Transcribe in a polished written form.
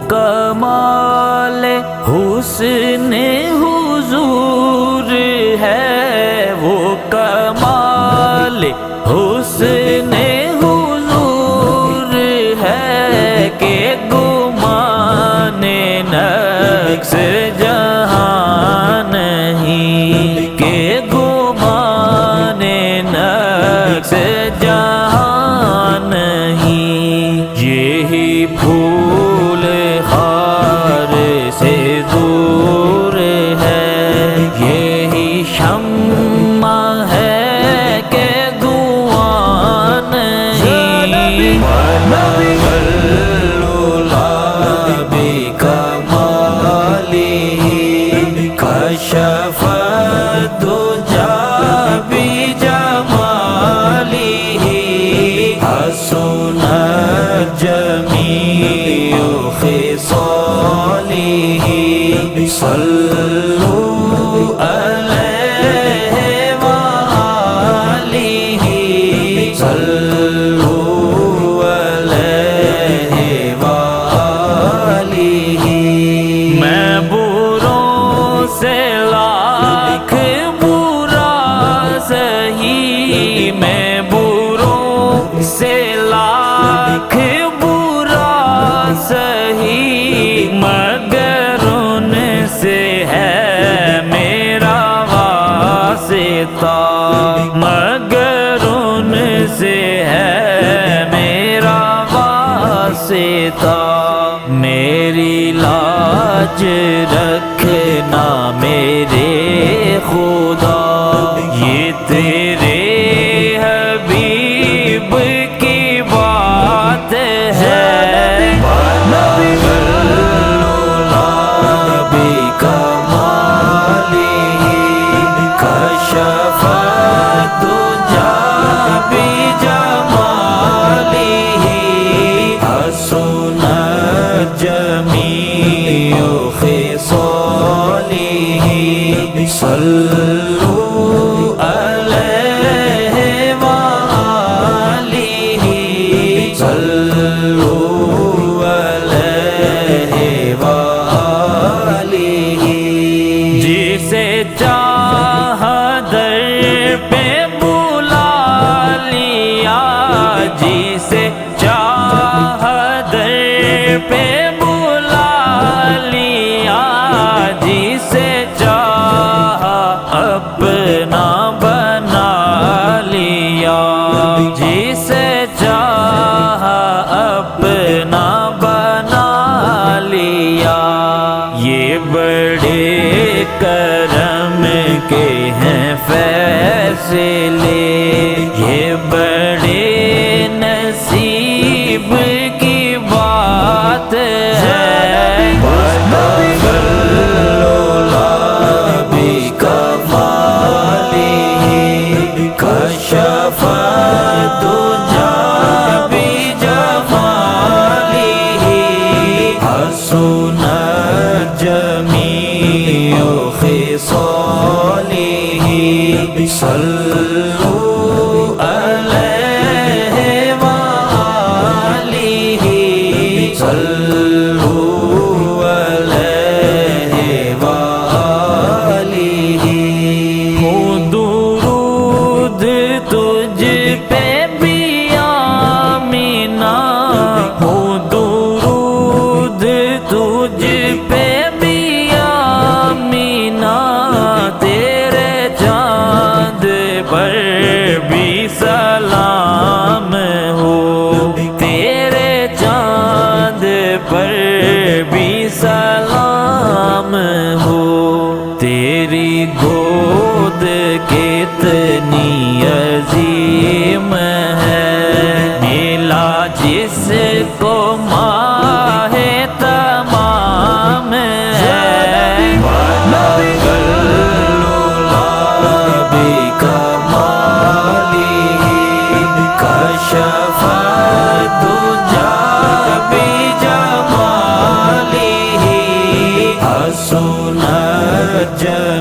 کمال حسن حضور ہے، وہ کمال حسن حضور ہے کہ گمان نقص جہاں نہیں، کہ گمان نقص جہاں نہیں۔ یہی پھول خار سے دور ہے، یہی شمع ہے کہ دھواں نہیں۔ کشف الدجى بجماله حسنت جميع خصاله صلوا عليه وآله صلوا عليه وآله۔ میں بروں سے لاکھ برا سہی، میں بروں سے لاکھ برا سہی، مگر ان سے ہے میرا واسطہ، مگر ان سے ہے میرا واسطہ۔ میری لاج رکھنا میرے خدا، یہ تیرے حبیب کی بات ہے۔ کشف الدجى بجماله حسنت جميع خصاله صلوا عليه وآله صلوا عليه وآله۔ جسے چاہا در پہ بلا لیا، جسے چاہا در پہ بلا لیا، جسے چاہا اپنا بنا لیا، جسے چاہا اپنا بنا لیا۔ یہ بڑے کرم کے ہیں فیصلے، یہ بڑے نصیب کی بات ہے۔ کشف الدجى بجماله حسنت جميع خصاله صلوا سجد